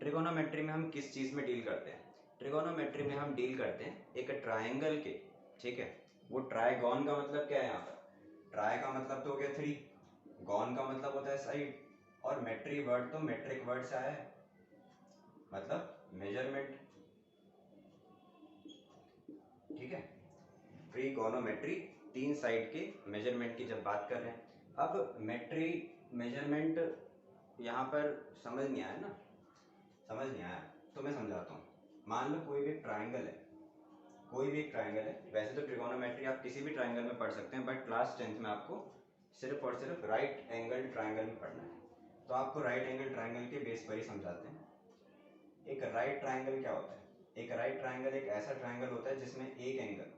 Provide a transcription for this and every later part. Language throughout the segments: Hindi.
ट्रिगोनोमेट्री में हम किस चीज़ में डील करते हैं? ट्रिगोनोमेट्री में हम डील करते हैं एक ट्रायंगल के, ठीक है। वो ट्राइगॉन का मतलब क्या है यहाँ पर? ट्राई का मतलब तो हो गया 3, गॉन का मतलब होता है साइड, और मेट्री वर्ड तो मेट्रिक वर्ड से आया है, मतलब मेजरमेंट, ठीक है। ट्रिगोनोमेट्री 3 साइड के मेजरमेंट की जब बात कर रहे हैं। अब मेट्री मेजरमेंट यहाँ पर समझ नहीं आया ना, समझ नहीं आया तो मैं समझाता हूँ। मान लो कोई भी ट्राइंगल है, कोई भी एक ट्राइंगल है। वैसे तो ट्रिगोनोमेट्री आप किसी भी ट्राइंगल में पढ़ सकते हैं, बट क्लास 10th में आपको सिर्फ और सिर्फ राइट एंगल ट्राइंगल में पढ़ना है। तो आपको राइट एंगल ट्राइंगल के बेस पर ही समझाते हैं। एक राइट ट्राइंगल क्या होता है? एक राइट ट्राइंगल एक ऐसा ट्राइंगल होता है जिसमें एक एंगल,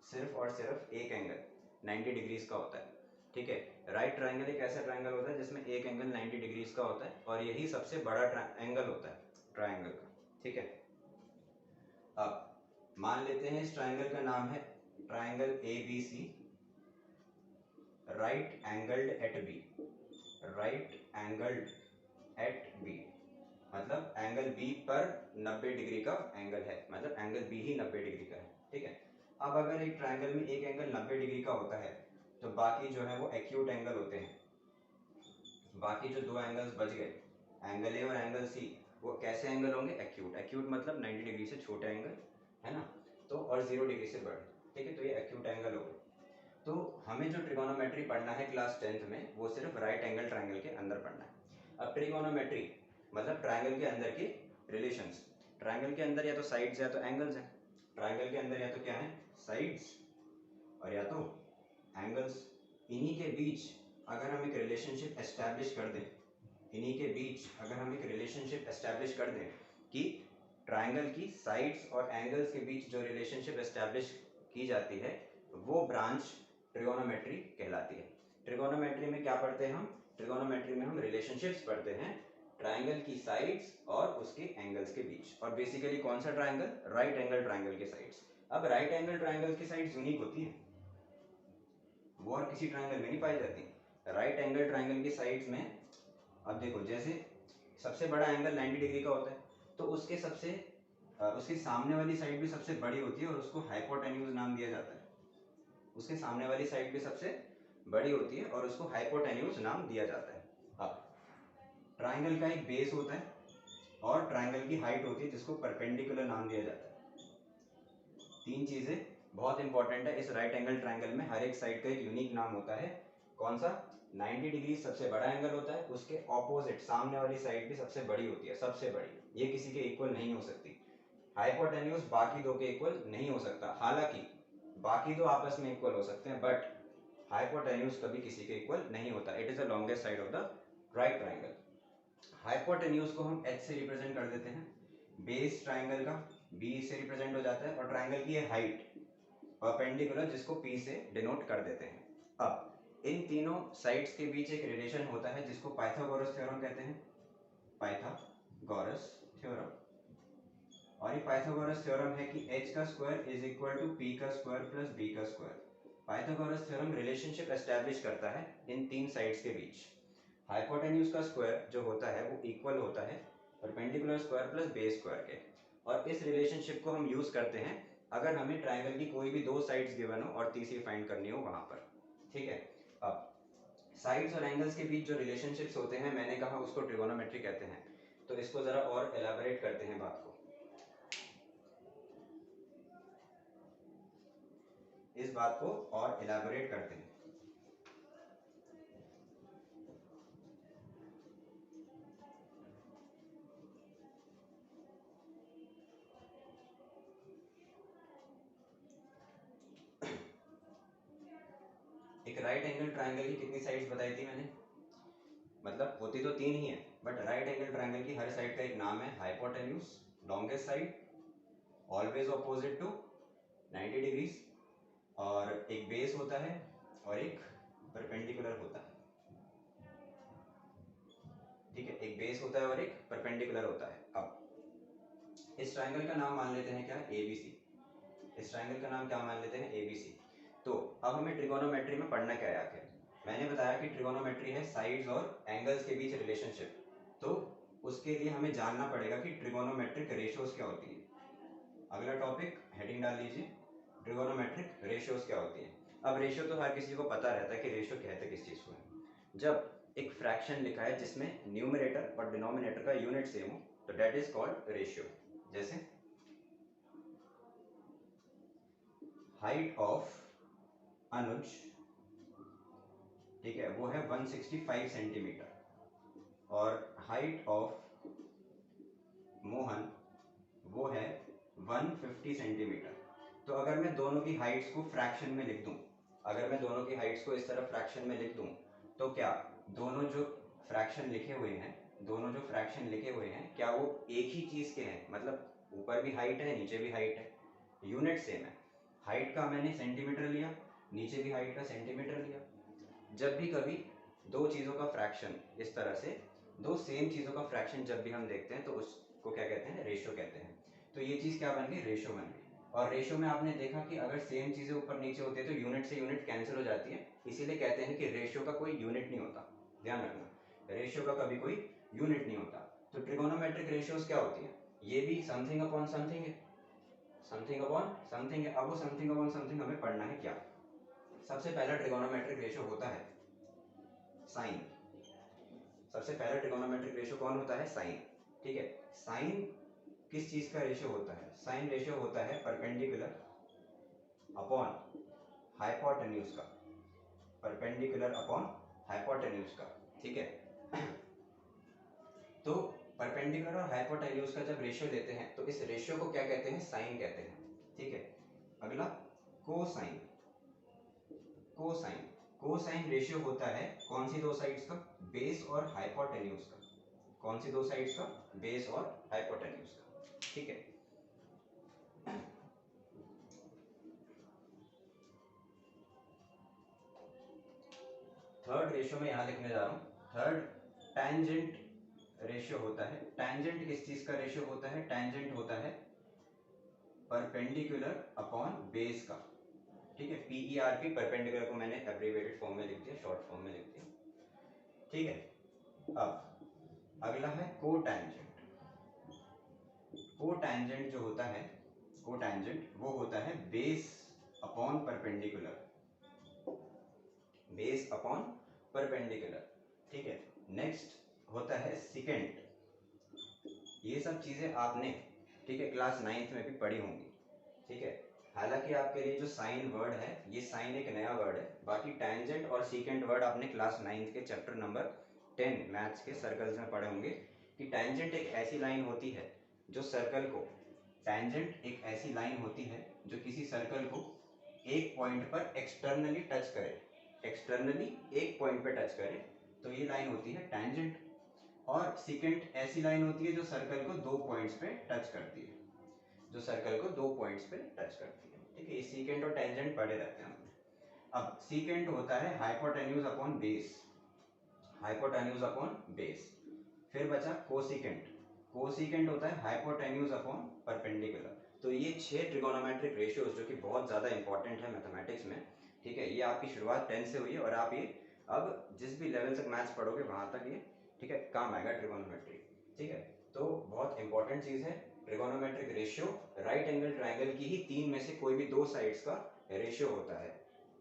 सिर्फ और सिर्फ एक एंगल 90 डिग्रीज का होता है, ठीक है। राइट ट्राइंगल एक ऐसा ट्राइंगल होता है जिसमें एक एंगल 90 डिग्रीज का होता है, और यही सबसे बड़ा एंगल होता है ट्राइंगल का, ठीक है। अब मान लेते हैं इस ट्राइंगल का नाम है triangle ABC, right angled at B, right angled at B, मतलब एंगल बी पर 90 डिग्री का एंगल है, मतलब एंगल बी ही 90 डिग्री का है, ठीक है। अब अगर एक ट्राइंगल में एक एंगल 90 डिग्री का होता है तो बाकी जो है वो एक्यूट एंगल होते हैं। बाकी जो दो एंगल्स बच गए, एंगल ए और एंगल सी, वो कैसे एंगल होंगे? एक्यूट। एक्यूट मतलब 90 डिग्री से छोटे एंगल, है ना, तो और 0 डिग्री से बड़े, ठीक है। तो ये एक्यूट एंगल हो गए। तो हमें जो ट्रिगोनोमेट्री पढ़ना है क्लास 10th में, वो सिर्फ राइट एंगल ट्राइंगल के अंदर पढ़ना है। अब ट्रिगोनोमेट्री मतलब ट्राइंगल के अंदर के रिलेशंस। ट्राइंगल के अंदर या तो साइड्स या तो एंगल्स हैं। ट्राइंगल के अंदर या तो क्या है? साइड्स और या तो एंगल्स। इन्हीं के बीच अगर हम एक रिलेशनशिप एस्टैब्लिश कर दें, इन्हीं के बीच अगर हम एक रिलेशनशिप एस्टैब्लिश कर दें कि ट्राइंगल की साइड्स और एंगल्स के बीच जो रिलेशनशिप एस्टैब्लिश की जाती है, वो ब्रांच ट्रिगोनोमेट्री कहलाती है। ट्रिगोनोमेट्री में क्या पढ़ते हैं हम? ट्रिगोनोमेट्री में हम रिलेशनशिप्स पढ़ते हैं ट्राइंगल की साइड्स और उसके एंगल्स के बीच। और बेसिकली कौन सा ट्राइंगल? राइट एंगल ट्राइंगल के साइड्स। अब राइट एंगल ट्राइंगल की साइड्स यूनिक होती है, वो और किसी ट्राइंगल में नहीं पाई जाती। राइट एंगल ट्राइंगल की साइड्स में अब देखो, जैसे सबसे बड़ा एंगल 90 डिग्री का होता है, तो उसके उसके सामने वाली साइड भी सबसे बड़ी होती है और उसको हाइपोटेन्यूज नाम दिया जाता है। उसके सामने वाली साइड भी सबसे बड़ी होती है और उसको हाइपोटेन्यूज नाम दिया जाता है। अब ट्राइंगल का एक बेस होता है और ट्राइंगल की हाइट होती है जिसको परपेंडिकुलर नाम दिया जाता है। 3 चीजें बहुत इंपॉर्टेंट है इस राइट एंगल ट्राइंगल में। हर एक साइड का एक यूनिक नाम होता है। कौन सा? 90 डिग्री सबसे बड़ा एंगल होता है, उसके ऑपोजिट सामने वाली साइड भी सबसे बड़ी होती है, सबसे बड़ी, ये किसी के इक्वल नहीं हो सकती। हाइपोटेन्यूज बाकी दो के इक्वल नहीं हो सकता, हालांकि बाकी दो आपस में इक्वल हो सकते हैं, बट हाइपोटेन्यूज कभी किसी के इक्वल नहीं होता। It is the longest side of the right triangle. Hypotenuse को हम H से रिप्रेजेंट कर देते हैं, बेस ट्राइंगल का B से रिप्रेजेंट हो जाता है, और ट्राइंगल की हाइट परपेंडिकुलर जिसको P से डिनोट कर देते हैं। अब इन तीनों साइड्स के बीच एक रिलेशन होता है जिसको पाइथागोरस थ्योरम कहते हैं, पाइथागोरस थ्योरम। और ये पाइथागोरस थ्योरम है कि h का square is equal to p का स्क्वायर प्लस b का square. Pythagoras theorem relationship establish करता है इन तीन साइड्स के बीच। हाइपोटेन्यूज का स्क्वायर जो होता है वो इक्वल होता है perpendicular square plus base square के, और इस रिलेशनशिप को हम यूज करते हैं अगर हमें ट्राइंगल की कोई भी दो साइड्स गिवन हो और तीसरी फाइंड करनी हो वहां पर, ठीक है। अब साइड्स और एंगल्स के बीच जो रिलेशनशिप्स होते हैं, मैंने कहा उसको ट्रिगोनोमेट्री कहते हैं। तो इसको जरा और एलाबोरेट करते हैं बात को, इस बात को और एलाबोरेट करते हैं। एक राइट एंगल ट्राइंगल की कितनी साइड्स बताई थी मैंने? मतलब होती तो 3 ही है, बट राइट एंगल ट्राइंगल की हर साइड का एक नाम है। Hypotenuse longest side, always opposite to 90 degrees, और एक बेस होता है और एक परपेंडिकुलर होता है, ठीक है। एक बेस होता है और एक परपेंडिकुलर होता है। अब इस ट्राइंगल का नाम मान लेते हैं क्या? ABC। इस ट्राइंगल का नाम क्या मान लेते हैं? ABC। तो अब हमें ट्रिगोनोमेट्री में पढ़ना क्या है आखिर? मैंने बताया कि ट्रिगोनोमेट्री है साइड्स और एंगल्स के बीच रिलेशनशिप। तो उसके लिए हमें जानना पड़ेगा कि ट्रिगोनोमेट्रिक रेशियोज क्या होती है। अगला टॉपिक हेडिंग डाल लीजिए, ट्रिगोनोमेट्रिक रेशियोज क्या होती है। अब रेशियो तो हर किसी को पता रहता है कि रेशियो कहते किस चीज़ को है। जब एक फ्रैक्शन लिखा है जिसमें न्यूमरेटर और डिनोमिनेटर का यूनिट सेम हो तो डेट इज कॉल्ड रेशियो। जैसे हाइट ऑफ अनुज, ठीक है, वो है 165 सेंटीमीटर और हाइट ऑफ मोहन वो है 150 सेंटीमीटर। तो अगर मैं दोनों की हाइट्स को फ्रैक्शन में लिख दूं, अगर मैं दोनों की हाइट्स को इस तरह फ्रैक्शन में लिख दूं तो क्या दोनों जो फ्रैक्शन लिखे हुए हैं, दोनों जो फ्रैक्शन लिखे हुए हैं क्या वो एक ही चीज़ के हैं? मतलब ऊपर भी हाइट है नीचे भी हाइट है, यूनिट सेम है। हाइट का मैंने सेंटीमीटर लिया, नीचे भी हाइट का सेंटीमीटर लिया। जब भी कभी दो चीज़ों का फ्रैक्शन इस तरह से, दो सेम चीज़ों का फ्रैक्शन जब भी हम देखते हैं तो उसको क्या कहते हैं? रेशियो कहते हैं। तो ये चीज़ क्या बन गई? रेशियो बन गई। और रेशियो में आपने देखा कि अगर सेम चीज़ें ऊपर नीचे होती है तो यूनिट से यूनिट कैंसिल हो जाती है, इसीलिए कहते हैं कि रेशियो का कोई यूनिट नहीं होता। ध्यान रखना, रेशियो का कभी कोई यूनिट नहीं होता। तो ट्रिगोनोमेट्रिक रेशियोज क्या होती है? ये भी समथिंग अपॉन समथिंग है, समथिंग अपॉन समथिंग है। अब वो समथिंग अपॉन समथिंग हमें पढ़ना है क्या? सबसे पहला ट्रिगोनोमेट्रिक रेशियो होता है साइन। सबसे पहला ट्रिगोनोमेट्रिक रेशियो कौन होता है? साइन। ठीक है, साइन किस चीज का रेशियो होता है? साइन रेशियो होता है परपेंडिकुलर अपॉन हाइपोटेन्यूज का, परपेंडिकुलर अपॉन हाइपोटेन्यूज का। ठीक है, तो परपेंडिकुलर और हाइपोटेन्यूज का जब रेशियो लेते हैं तो इस रेशियो को क्या कहते हैं? साइन कहते हैं। ठीक है, अगला कोसाइन। कोसाइन, कोसाइन रेशियो होता है कौन सी दो साइड्स का? बेस और हाइपोटेन्यूज का। कौन सी दो साइड्स का? बेस और हाइपोटेन्यूज का। ठीक है, थर्ड रेशियो में यहां लिखने जा रहा हूं। थर्ड टैंजेंट रेशियो होता है। टैंजेंट किस चीज का रेशियो होता है? टैंजेंट होता है परपेंडिकुलर अपॉन बेस का। ठीक है, PERP, परपेंडिकुलर को मैंने एब्रीवेटेड फॉर्म में लिख दिया, शॉर्ट फॉर्म में लिख दिया। ठीक है, अब अगला है कोटैंजेंट। कोटैंजेंट जो होता है, कोटैंजेंट वो होता है base upon perpendicular, base upon perpendicular. ठीक है, नेक्स्ट होता है सिकेंट। ये सब चीजें आपने, ठीक है, क्लास 9th में भी पढ़ी होंगी। ठीक है, हालांकि आपके लिए जो साइन वर्ड है, ये साइन एक नया वर्ड है। बाकी टैंजेंट और सीकेंट वर्ड आपने क्लास 9th के चैप्टर नंबर 10 मैथ्स के सर्कल्स में पढ़े होंगे कि टैंजेंट एक ऐसी लाइन होती है जो सर्कल को, टैंजेंट एक ऐसी लाइन होती है जो किसी सर्कल को एक पॉइंट पर एक्सटर्नली टच करे, एक्सटर्नली एक पॉइंट पे टच करे, तो ये लाइन होती है टैंजेंट। और सीकेंट ऐसी लाइन होती है जो सर्कल को दो पॉइंट्स पे टच करती है, जो सर्कल को दो पॉइंट्स पे टच करती है। ठीक है, ये सीकेंट और टेंजेंट पढ़े रहते हैं हमने। अब सीकेंट होता है hypotenuse upon base, hypotenuse upon base. फिर बचा कोसिकेंट। कोसिकेंट होता है हाइपोटेन्यूज अपॉन परपेंडिकुलर। तो ये 6 ट्रिगोनोमेट्रिक रेशियोज जो कि बहुत ज़्यादा इंपॉर्टेंट है मैथमेटिक्स में। ठीक है, ये आपकी शुरुआत 10 से हुई है और आप ये अब जिस भी लेवल तक मैथ्स पढ़ोगे वहां तक ये, ठीक है, काम आएगा ट्रिगोनोमेट्री। ठीक है, तो बहुत इंपॉर्टेंट चीज़ है trigonometric ratio. Right angle triangle की ही तीन में से कोई भी दो साइड्स का रेशियो होता है,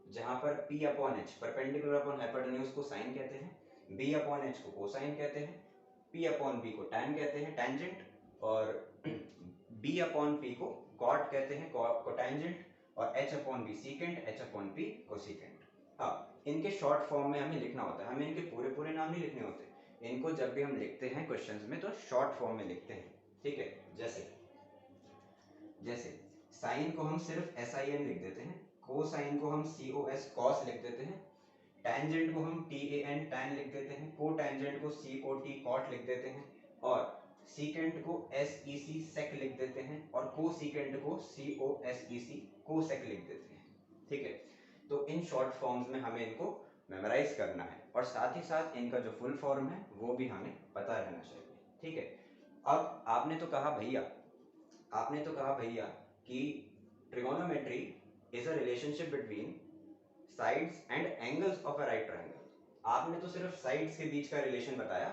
जहां पर P upon H, perpendicular upon hypotenuse को साइन कहते हैं, B अपॉन एच को कोसाइन कहते हैं, P अपॉन बी को टैन कहते हैं टैंजेंट, और B अपॉन P को कॉट कहते हैं कोटैंजेंट, और H upon B secant, H upon P cosecant. अब इनके शॉर्ट फॉर्म में हमें लिखना होता है, हमें इनके पूरे पूरे नाम नहीं लिखने होते। इनको जब भी हम लिखते हैं क्वेश्चंस में तो शॉर्ट फॉर्म में लिखते हैं। ठीक है, जैसे जैसे साइन को हम सिर्फ SIN लिख देते हैं, कोसाइन को हम COS कॉस लिख देते हैं, टैंजेंट को हम TAN टैन लिख देते हैं, को टैंजेंट को COT कॉट लिख देते हैं, और सीकेंट को SEC सेक लिख देते हैं, और को सीकेंट को COSEC कोसेक लिख देते हैं। ठीक है, तो इन शॉर्ट फॉर्म्स में हमें इनको मेमोराइज करना है और साथ ही साथ इनका जो फुल फॉर्म है वो भी हमें पता रहना चाहिए। ठीक है, अब आपने तो कहा भैया, आपने तो कहा भैया कि trigonometry is a relationship between sides and angles of a right triangle. आपने तो सिर्फ साइड्स के बीच का रिलेशन बताया,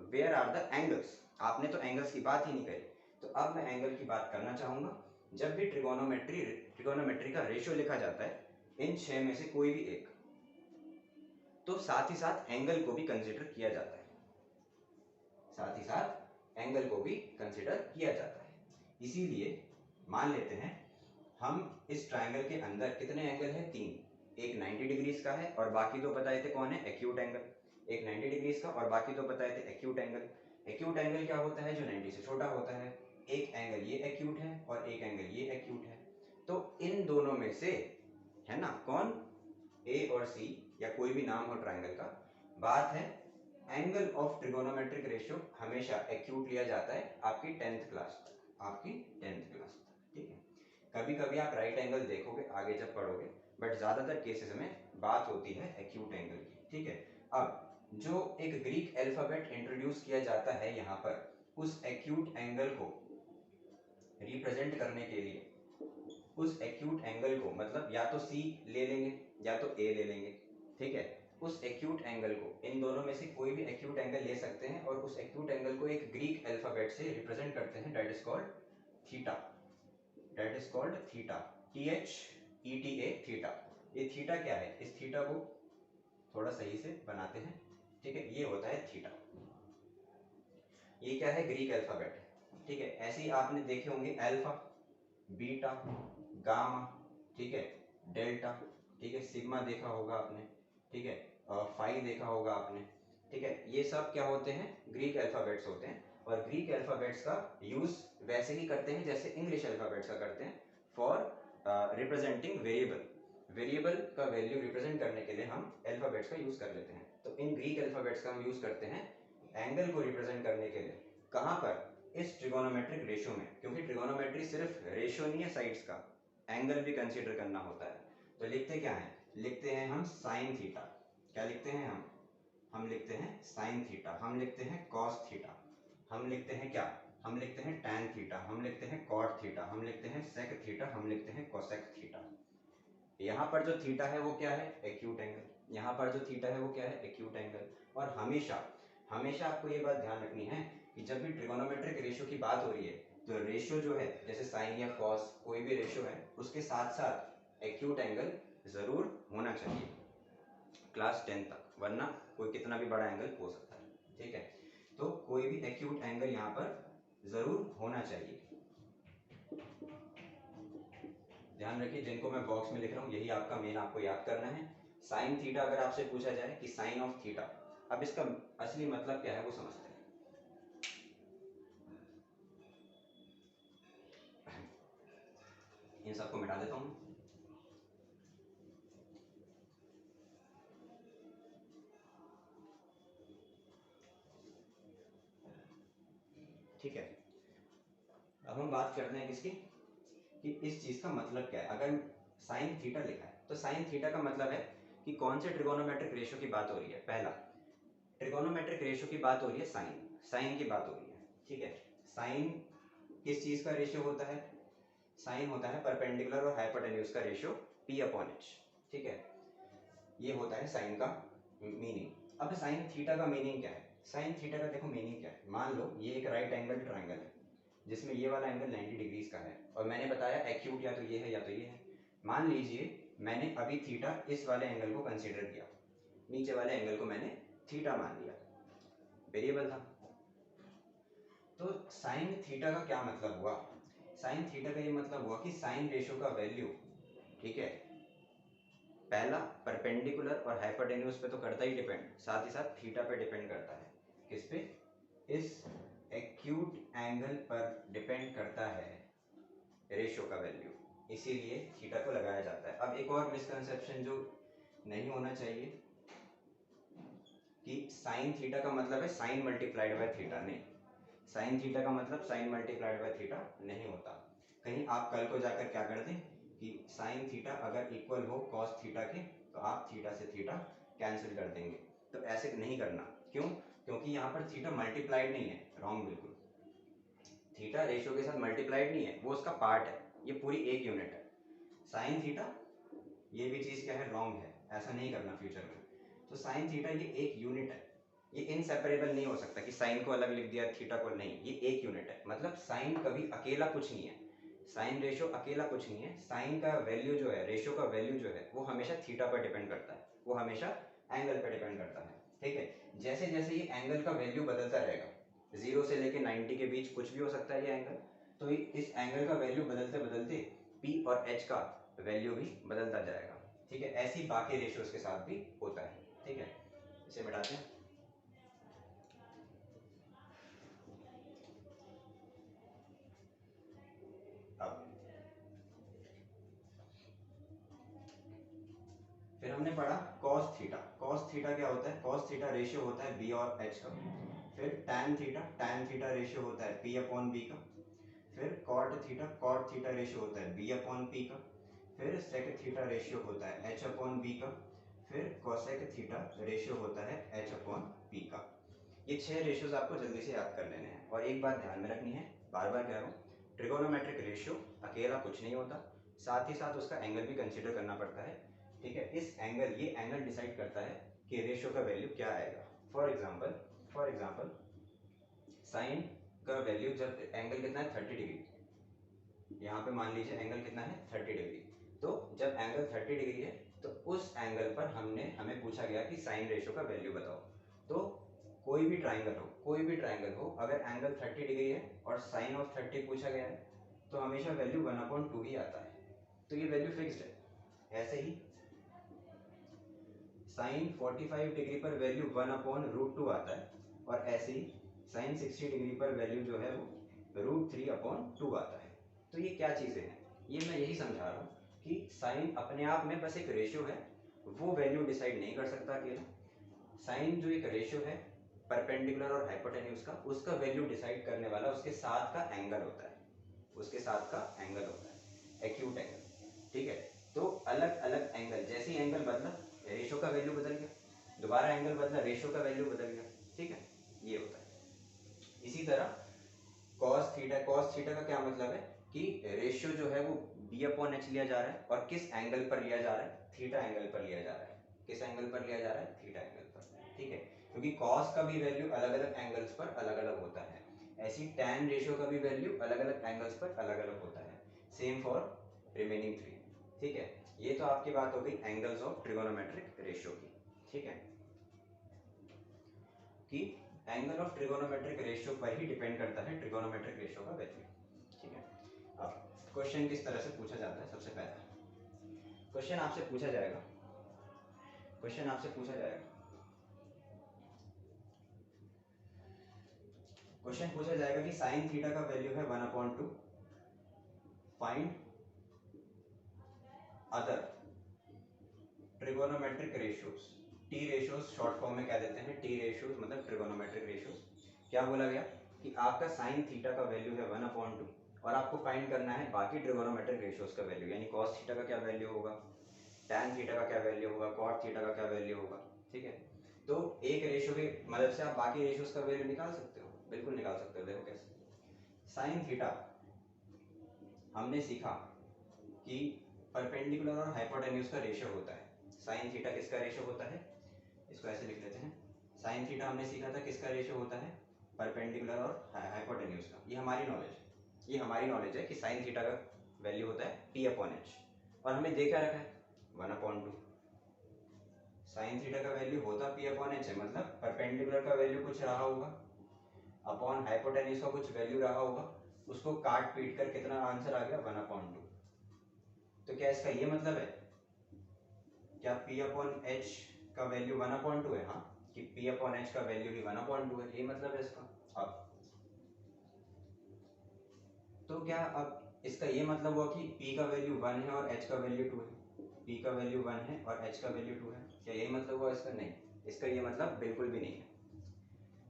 वेयर आर द एंगल्स। आपने तो एंगल्स की बात ही नहीं करी, तो अब मैं एंगल की बात करना चाहूंगा। जब भी ट्रिगोनोमेट्री का रेशियो लिखा जाता है इन 6 में से कोई भी एक, तो साथ ही साथ एंगल को भी कंसीडर किया जाता है, साथ ही साथ एंगल को भी कंसीडर किया जाता है। इसीलिए मान लेते हैं हम इस ट्रायंगल के अंदर कितने एंगल है, 3। एक 90 डिग्रीज का है और बाकी दो बताए थे कौन है, एक्यूट एंगल। एक 90 डिग्रीज का और बाकी दो बताए थे एक्यूट एंगल। एक्यूट एंगल क्या होता है, जो 90 से छोटा होता है। एक एंगल ये एक्यूट है और एक एंगल ये एक्यूट है। तो इन दोनों में से है ना कौन, ए और सी या कोई भी नाम हो ट्रायंगल का, बात है एंगल ऑफ ट्रिगोनोमेट्रिक रेशियो हमेशा एक्यूट लिया जाता है आपकी 10th क्लास तक, आपकी 10th क्लास तक, ठीक है। कभी कभी आप राइट एंगल देखोगे आगे जब पढ़ोगे, बट ज्यादातर केसेस में बात होती है एक्यूट एंगल की, ठीक है। अब जो एक ग्रीक अल्फाबेट इंट्रोड्यूस किया जाता है यहाँ पर, उस एक्यूट एंगल को रिप्रेजेंट करने के लिए, उस एक्यूट एंगल को मतलब या तो सी ले लेंगे या तो ए ले लेंगे, ठीक है। उस एक्यूट एंगल को, इन दोनों में से कोई भी एक्यूट एंगल ले सकते हैं और उस एक्यूट एंगल को एक ग्रीक अल्फाबेट से रिप्रेजेंट करते हैं, that is called theta, that is called theta, THETA, theta. ये थीटा क्या है, इस थीटा को थोड़ा सही से बनाते हैं, ठीक है। ये होता है थीटा, ये क्या है, ग्रीक अल्फाबेट है, ठीक है। ऐसे ही आपने देखे होंगे अल्फा, बीटा, गामा, ठीक है, डेल्टा, ठीक है, सिग्मा देखा होगा आपने, ठीक है, फाई देखा होगा आपने, ठीक है। ये सब क्या होते हैं, ग्रीक अल्फाबेट्स होते हैं। और ग्रीक अल्फाबेट्स का यूज वैसे ही करते हैं जैसे इंग्लिश अल्फाबेट्स का करते हैं, फॉर रिप्रेजेंटिंग वेरिएबल। वेरिएबल का वैल्यू रिप्रेजेंट करने के लिए हम अल्फाबेट्स का यूज कर लेते हैं। तो इन ग्रीक अल्फाबेट्स का हम यूज करते हैं एंगल को रिप्रेजेंट करने के लिए, कहां पर, इस ट्रिगोनोमेट्रिक रेशियो में। क्योंकि ट्रिगोनोमेट्री सिर्फ रेशियो नहीं है साइड्स का, एंगल भी कंसीडर करना होता है। तो लिखते क्या है, लिखते हैं हम साइन थीटा। क्या लिखते हैं हम लिखते हैं साइन थीटा, हम लिखते हैं कॉस थीटा, हम लिखते हैं क्या, हम लिखते हैं टैन थीटा, हम लिखते हैं कॉट थीटा, हम लिखते हैं सेक थीटा, हम लिखते हैं कोसेक थीटा। यहाँ पर जो थीटा है वो क्या है, एक्यूट एंगल। यहाँ पर जो थीटा है वो क्या है, एक्यूट एंगल। और हमेशा हमेशा आपको ये बात ध्यान रखनी है कि जब भी ट्रिगोनोमेट्रिक रेशियो की बात हो रही है, तो रेशियो जो है जैसे साइन या कॉस कोई भी रेशियो है, उसके साथ साथ एक्यूट एंगल जरूर होना चाहिए क्लास 10 तक, वरना कोई कितना भी बड़ा एंगल हो सकता है, ठीक है। तो कोई भी एक्यूट एंगल यहाँ पर जरूर होना चाहिए। ध्यान रखिए, जिनको मैं बॉक्स में लिख रहा हूँ यही आपका मेन आपको याद करना है। साइन थीटा अगर आपसे पूछा जाए कि साइन ऑफ थीटा, अब इसका असली मतलब क्या है वो समझते हैं। इन सबको मिटा देता हूँ, ठीक है। अब हम बात करते हैं किसकी, कि इस चीज का मतलब क्या है। अगर साइन थीटा लिखा है तो साइन थीटा का मतलब है कि कौन से ट्रिगोनोमेट्रिक रेशियो की बात हो रही है। पहला, ट्रिगोनोमेट्रिक रेशियो की बात हो रही है साइन, साइन की बात हो रही है, ठीक है। साइन किस चीज का रेशियो होता है, साइन होता है परपेंडिकुलर और हाइपोटेन्यूज का रेशियो P/H, ठीक है। ये होता है साइन का मीनिंग। अब साइन थीटा का मीनिंग क्या है, साइन थीटा का देखो मीनिंग क्या है। मान लो ये एक राइट एंगल ट्रायंगल है जिसमें ये वाला एंगल 90 डिग्रीज का है, और मैंने बताया एक्यूट या तो ये है या तो ये है। मान लीजिए मैंने अभी थीटा इस वाले एंगल को कंसीडर किया, नीचे वाले एंगल को मैंने थीटा मान लिया, वेरिएबल था। तो साइन थीटा का क्या मतलब हुआ, साइन थीटा का ये मतलब हुआ कि साइन रेशियो का वैल्यू, ठीक है, पहला परपेंडिकुलर और हाइपोटेन्यूज पे तो करता ही डिपेंड, साथ ही साथ थीटा पे डिपेंड करता है। किस पे, इस एक्यूट एंगल पर डिपेंड करता है रेशियो का वैल्यू, इसीलिए थीटा को लगाया जाता है। अब एक और मिसकंसेप्शन जो नहीं होना चाहिए कि साइन थीटा का मतलब है साइन मल्टीप्लाइड बाय थीटा, नहीं, साइन थीटा का मतलब साइन मल्टीप्लाइड बाय थीटा नहीं होता। कहीं आप कल को जाकर क्या कर दें कि साइन थीटा अगर इक्वल हो कॉस थीटा के, तो आप थीटा से थीटा कैंसिल कर देंगे, तो ऐसे नहीं करना। क्यों, क्योंकि यहाँ पर थीटा मल्टीप्लाइड नहीं है, रॉन्ग बिल्कुल। थीटा रेशियो के साथ मल्टीप्लाइड नहीं है, वो उसका पार्ट है, ये पूरी एक यूनिट है। साइन थीटा ये भी चीज क्या है, रॉन्ग है, ऐसा नहीं करना फ्यूचर में। तो साइन थीटा ये एक यूनिट है, ये इनसेपरेबल नहीं हो सकता कि साइन को अलग लिख दिया थीटा को नहीं, ये एक यूनिट है। मतलब साइन कभी अकेला कुछ नहीं है, साइन रेशो अकेला कुछ नहीं है। साइन का वैल्यू जो है, रेशो का वैल्यू जो है वो हमेशा थीटा पर डिपेंड करता है, वो हमेशा एंगल पर डिपेंड करता है। ठीक है, जैसे जैसे ये एंगल का वैल्यू बदलता रहेगा, 0 से लेके 90 के बीच कुछ भी हो सकता है ये एंगल, तो इस एंगल का वैल्यू बदलते बदलते पी और एच का वैल्यू भी बदलता जाएगा। ठीक है, ऐसी बाकी रेशियोज के साथ भी होता है। ठीक है, इसे मिटाते हैं। अब फिर हमने पढ़ा cos थीटा। cos थीटा क्या होता है? cos थीटा रेशियो होता है b और h का। फिर tan थीटा रेशियो होता है p अपॉन b का। फिर cot थीटा रेशियो होता है b अपॉन p का। फिर sec थीटा रेशियो होता है h अपॉन b का। फिर cosec थीटा रेशियो होता है h अपॉन p का। ये 6 रेशियोज आपको जल्दी से याद कर लेने हैं। और एक बात ध्यान में रखनी है, बार बार कह रहा हूँ, ट्रिगोनोमेट्रिक रेशियो अकेला कुछ नहीं होता, साथ ही साथ उसका एंगल भी कंसीडर करना पड़ता है। ठीक है, ये एंगल डिसाइड करता है कि रेशियो का वैल्यू क्या आएगा। फॉर एग्जांपल साइन का वैल्यू, जब एंगल कितना है 30 डिग्री, यहाँ पे मान लीजिए एंगल कितना है 30 डिग्री, तो जब एंगल 30 डिग्री है तो उस एंगल पर हमें पूछा गया कि साइन रेशियो का वैल्यू बताओ। तो कोई भी ट्राइंगल हो, अगर एंगल 30 डिग्री है और साइन ऑफ 30 पूछा गया है तो हमेशा वैल्यू 1/2 ही आता है, तो ये वैल्यू फिक्स्ड है। ऐसे ही साइन 45 डिग्री पर वैल्यू 1/√2 आता है, और ऐसे ही साइन 60 डिग्री पर वैल्यू जो है वो √3/2 आता है। तो ये क्या चीज़ें हैं, ये मैं यही समझा रहा हूँ कि साइन अपने आप में बस एक रेशियो है, वो वैल्यू डिसाइड नहीं कर सकता अकेला। साइन जो एक रेशियो है परपेंडिकुलर और हाइपोटेन्यूज का, उसका वैल्यू डिसाइड करने वाला उसके साथ का एंगल होता है, एक्यूट एंगल। ठीक है, तो अलग अलग एंगल, जैसे ही एंगल बदला रेशियो का वैल्यू बदल गया, दोबारा एंगल बदला रेशियो का वैल्यू बदल गया। ठीक है, ये होता है। इसी तरह cos थीटा का क्या मतलब है कि रेशियो जो है वो b अपॉन एच लिया जा रहा है, और किस एंगल पर लिया जा रहा है? थीटा एंगल पर लिया जा रहा है। किस एंगल पर लिया जा रहा है? थीटा एंगल पर। ठीक है, क्योंकि cos का भी वैल्यू अलग अलग एंगल्स पर अलग अलग होता है, ऐसी tan रेशियो का भी वैल्यू अलग अलग एंगल्स पर अलग अलग होता है। Same for remaining 3। ठीक है, ये तो आपकी बात हो गई एंगल्स ऑफ ट्रिगोनोमेट्रिक रेशियो की। ठीक है, कि एंगल ऑफ ट्रिगोनोमेट्रिक रेशियो पर ही डिपेंड करता है ट्रिगोनोमेट्रिक रेशियो का वैल्यू। ठीक है, अब क्वेश्चन किस तरह से पूछा जाता है? सबसे पहला क्वेश्चन आपसे पूछा जाएगा कि साइन थीटा का वैल्यू है 1/2, find other trigonometric ratios. T ratios short form में कह देते हैं, टी रेशियोज मतलब ट्रिगोनोमेट्रिक रेशियोज। क्या बोला गया कि आपका साइन थीटा का वैल्यू है 1/2, और आपको फाइंड करना है बाकी ट्रिगोनोमेट्रिक रेशियोज का वैल्यू, यानी cos थीटा का क्या वैल्यू होगा, tan थीटा का क्या वैल्यू होगा, cot थीटा का क्या वैल्यू होगा। ठीक है, तो एक रेशियो की मदद से आप बाकी रेशियोज का वैल्यू निकाल सकते हो, बिल्कुल निकाल सकते हो। देखो कैसे। साइन थीटा हमने सीखा कि परपेंडिकुलर और हाइपोटेन्यूज का रेशियो होता है। साइन थीटा किसका रेशियो होता है? इसको ऐसे लिख लेते हैं, साइन थीटा हमने सीखा था किसका रेशियो होता है? परपेंडिकुलर और हाइपोटेन्यूज का। ये हमारी नॉलेज है कि साइन थीटा का वैल्यू होता है p/h, और हमें दे क्या रखा है? 1/2। साइन थीटा का वैल्यू होता p/h है, मतलब परपेंडिकुलर का वैल्यू कुछ रहा होगा, अपॉन हाइपोटेन्यूज का कुछ वैल्यू रहा होगा, उसको काट पीट कर कितना आंसर आ गया? 1/2। तो क्या इसका ये मतलब है क्या p/h का वैल्यू 1/2 है? हाँ, कि p/h का वैल्यू भी 1/2 है, ये मतलब है इसका। अब तो क्या अब इसका ये मतलब हुआ कि p का वैल्यू 1 है और h का वैल्यू 2 है? p का वैल्यू 1 है और h का वैल्यू 2 है, क्या यही मतलब हुआ इसका? नहीं, इसका ये मतलब बिल्कुल भी नहीं है।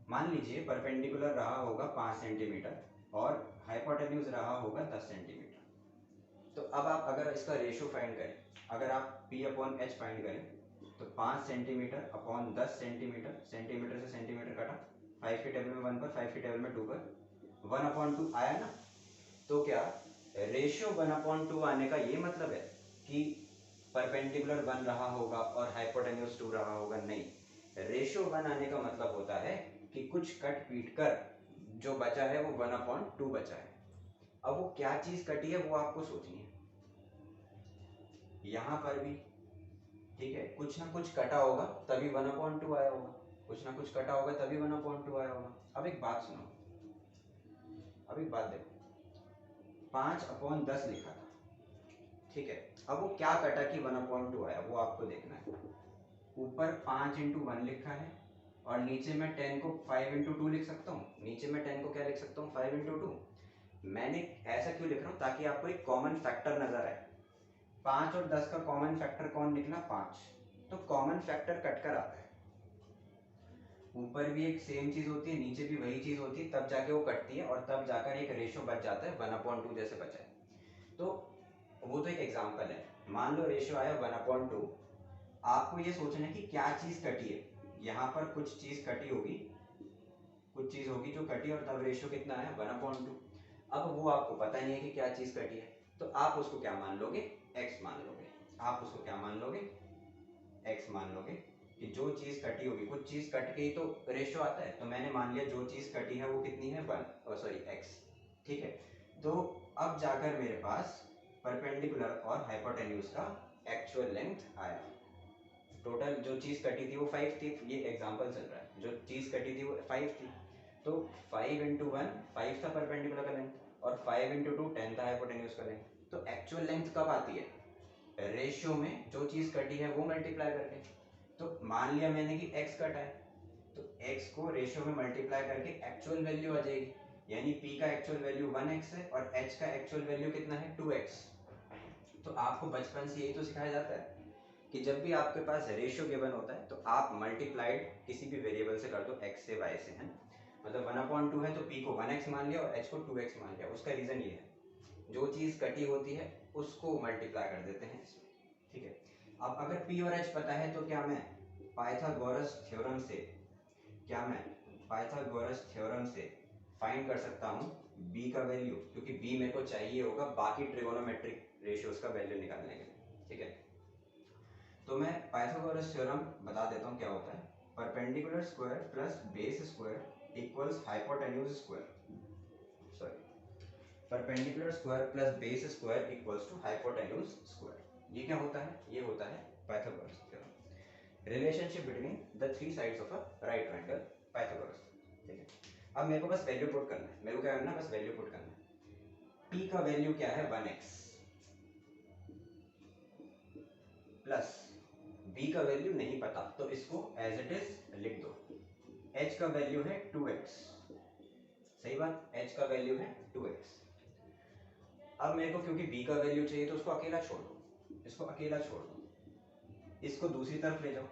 मान लीजिए परपेंडिकुलर रहा होगा 5 सेंटीमीटर और हाइपोटेन्यूज रहा होगा 10 सेंटीमीटर। तो अब आप अगर इसका रेशियो फाइंड करें, अगर आप p/h फाइंड करें, तो 5 सेंटीमीटर अपॉन 10 सेंटीमीटर, सेंटीमीटर से सेंटीमीटर कटा, 5 के टेबल में 1 पर, 5 के टेबल में 2 पर, 1/2 आया ना। तो क्या रेशियो 1/2 आने का ये मतलब है कि परपेंडिकुलर 1 रहा होगा और हाइपोटेन्यूज 2 रहा होगा? नहीं, रेशो 1 आने का मतलब होता है कि कुछ कट पीट कर जो बचा है वो 1/2 बचा है। अब वो क्या चीज कटी है वो आपको सोचनी है। यहां पर भी ठीक है, कुछ ना कुछ कटा होगा तभी 1/2 आया होगा, कुछ ना कुछ कटा होगा तभी 1/2 आया होगा। अब एक बात सुनो, अब एक बात देखो, 5/10 लिखा था, ठीक है, अब वो क्या कटा कि 1/2 आया वो आपको देखना है। ऊपर 5/1 लिखा है और नीचे मैं 10 को 5/2 लिख सकता हूँ, नीचे मैं 10 को क्या लिख सकता हूँ 5/2। मैंने ऐसा क्यों लिख रहा हूँ ताकि आपको एक कॉमन फैक्टर नजर आए। 5 और 10 का कॉमन फैक्टर कौन निकला 5, तो कॉमन फैक्टर कटकर आता है। ऊपर भी एक सेम चीज होती है, नीचे भी वही चीज होती है, तब जाके वो कटती है और तब जाकर एक रेशो बच जाता है 1/2 जैसे बचा है। तो वो तो एक एग्जांपल है। मान लो रेशो आया 1/2, आपको ये सोचना है कि क्या चीज कटी है। यहाँ पर कुछ चीज कटी होगी, कुछ चीज होगी जो कटी और तब रेशो कितना आया 1/2। अब वो आपको पता नहीं है कि क्या चीज कटी है, तो आप उसको क्या मान लोगे x मान लोगे। आप उसको क्या मान लोगे x मान लोगे कि जो चीज कटी होगी, कुछ चीज कट गई तो रेशो आता है, तो मैंने मान लिया जो चीज कटी है वो कितनी है 1 x, ठीक है। तो अब जाकर मेरे पास परपेंडिकुलर और हाइपोटेन्यूज का एक्चुअल लेंथ आया। टोटल जो चीज कटी थी वो 5 थी, ये एग्जांपल चल रहा है, जो चीज कटी थी वो 5 थी, तो 5/1 5 था परपेंडिकुलर का लेंथ और 5/2 10 था हाइपोटेन्यूज का लेंथ। तो एक्चुअल लेंथ कब आती है रेशियो में जो चीज कटी है वो मल्टीप्लाई करके। तो मान लिया मैंने कि x कटा है, तो x को रेशियो में मल्टीप्लाई करके एक्चुअल वैल्यू आ जाएगी, यानी p का एक्चुअल वैल्यू 1x है और h का एक्चुअल वैल्यू कितना है 2x। तो आपको बचपन से यही तो सिखाया जाता है कि जब भी आपके पास रेशियो गिवन होता है तो आप मल्टीप्लाइड किसी भी वेरिएबल से कर दो, x से y से, है ना। मतलब 1/2 है तो p को 1x मान लिया और h को 2x मान लिया। उसका रीजन ये है जो चीज कटी होती है उसको मल्टीप्लाई कर देते हैं इसमें, ठीक है। अब अगर p और h पता है तो क्या मैं पाइथागोरस थ्योरम से फाइंड कर सकता हूँ b का वैल्यू, क्योंकि b मेरे को चाहिए होगा बाकी ट्रिगोनोमेट्रिक रेशियोज का वैल्यू निकालने के लिए, ठीक है। तो मैं पाइथागोरस थ्योरम बता देता हूँ क्या होता है। Perpendicular square plus base square equals hypotenuse square, sorry, perpendicular square plus base square equals to hypotenuse square. ये क्या होता है, ये होता है Pythagoras theorem, relationship between the three sides of a right triangle, Pythagoras, ठीक है। अब मेरे को बस वैल्यू पुट करना है, मेरे को क्या करना है बस वैल्यू पुट करना है। p का वैल्यू क्या है 1x प्लस b का वैल्यू नहीं पता तो इसको एज इट इज लिख दो। h का वैल्यू है 2x, सही बात, h का वैल्यू है 2x। अब मेरे को क्योंकि b का वैल्यू चाहिए तो उसको अकेला छोड़ दो, इसको अकेला छोड़ दो, इसको दूसरी तरफ ले जाओ।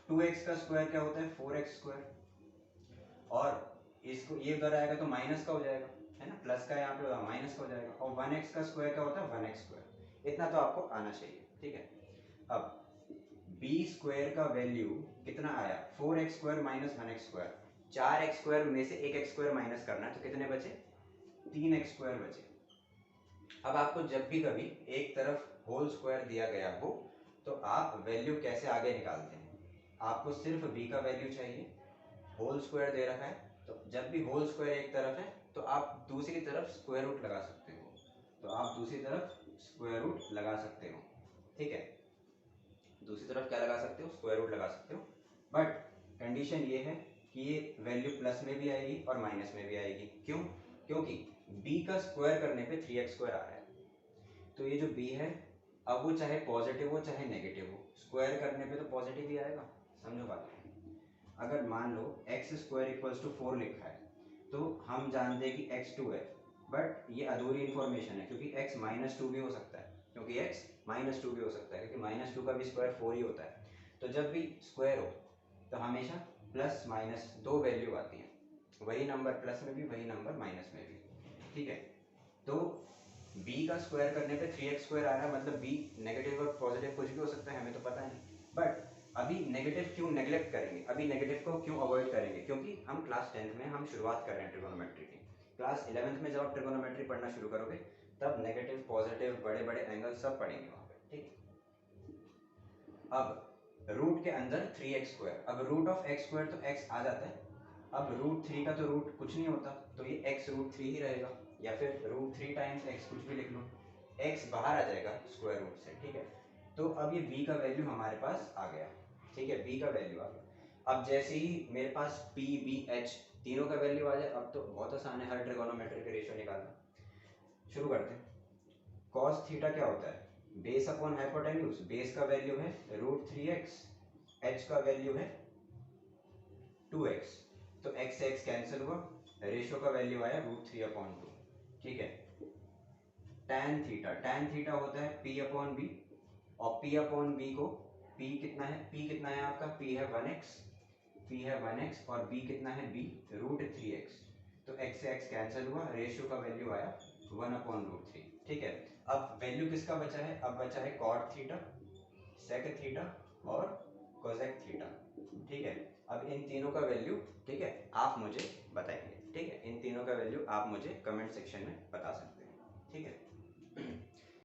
2x का स्क्वायर क्या होता है 4x स्क्वायर, और इसको ये उधर आएगा तो माइनस का हो जाएगा, है ना, प्लस का यहाँ पे माइनस का हो जाएगा। और 1x का स्क्वायर क्या होता है 1x स्क्वायर। इतना तो आपको आना चाहिए, ठीक है। अब b स्क्वायर का वैल्यू कितना आया 4x square minus 1x square, 4x square में से 1x स्क्वायर माइनस करना है तो कितने बचे 3x स्क्वायर बचे। अब आपको जब भी कभी एक तरफ होल स्क्वायर दिया गया हो तो आप वैल्यू कैसे आगे निकालते हैं, आपको सिर्फ b का वैल्यू चाहिए, होल स्क्वायर दे रखा है तो जब भी होल स्क्वायर एक तरफ है तो आप दूसरी तरफ स्क्वायर रूट लगा सकते हो, तो आप दूसरी तरफ स्क्वायर रूट लगा सकते हो, ठीक है। दूसरी तरफ क्या लगा सकते हो स्क्वायर रूट लगा सकते हो, बट कंडीशन ये है कि ये वैल्यू प्लस में भी आएगी और माइनस में भी आएगी। क्यों, क्योंकि b का स्क्वायर करने पे 3x स्क्वायर आ रहा है, तो ये जो b है अब वो चाहे पॉजिटिव हो चाहे नेगेटिव हो, स्क्वायर करने पे तो पॉजिटिव ही आएगा, समझो बात। अगर मान लो एक्स स्क्वायर इक्वल्स टू 4 लिखा है तो हम जानते हैं कि x2 है, बट ये अधूरी इंफॉर्मेशन है क्योंकि x -2 भी हो सकता है, क्योंकि x -2 भी हो सकता है, क्योंकि -2 का भी स्क्वायर 4 ही होता है। तो जब भी स्क्वायर हो तो हमेशा प्लस माइनस दो वैल्यू आती है, वही नंबर प्लस में भी वही नंबर माइनस में भी, ठीक है। तो b का स्क्वायर करने पे 3x स्क्वायर आ रहा है, मतलब b नेगेटिव और पॉजिटिव कुछ भी हो सकता है, हमें तो पता नहीं, बट अभी नेगेटिव क्यों नेग्लेक्ट करेंगे, अभी नेगेटिव को क्यों अवॉइड करेंगे, क्योंकि हम क्लास 10th में हम शुरुआत कर रहे हैं ट्रिगोनोमेट्री की। क्लास 11th में जब आप ट्रिगोनोमेट्री पढ़ना शुरू करोगे तब नेगेटिव पॉजिटिव बड़े बड़े एंगल सब पढ़ेंगे वहाँ पे, ठीक है। अब रूट के अंदर 3x²। अब रूट ऑफ x² तो x आ जाता है, अब √3 का तो रूट कुछ नहीं होता, तो ये x√3 ही रहेगा, या फिर √3 टाइम्स x कुछ भी लिख लो, x बाहर आ जाएगा स्क्वायर रूट से, ठीक है। तो अब ये b का वैल्यू हमारे पास आ गया, ठीक है, b का वैल्यू आ गया। अब जैसे ही मेरे पास p b h तीनों का वैल्यू आ जाए, अब तो बहुत आसान है हर ट्रिगोनोमेट्री के रेशियो निकालना। शुरू करते हैं। cos थीटा क्या होता है, बेस अपॉन हाइपोटेन्यूज, बेस का वैल्यू है √3x, h का वैल्यू है 2x, तो x से x कैंसिल हुआ, रेशियो का वैल्यू आया √3/2, ठीक है। tan थीटा होता है p/b, और p/b को p कितना है, आपका p है 1x, और b कितना है, b √3x, तो x से x कैंसिल हुआ, रेशियो का वैल्यू आया 1/√3, ठीक है। अब वैल्यू किसका बचा है, अब बचा है cot थीटा, sec थीटा और cosec थीटा, ठीक है। अब इन तीनों का वैल्यू, ठीक है, आप मुझे बताएंगे, ठीक है, इन तीनों का वैल्यू आप मुझे कमेंट सेक्शन में बता सकते हैं।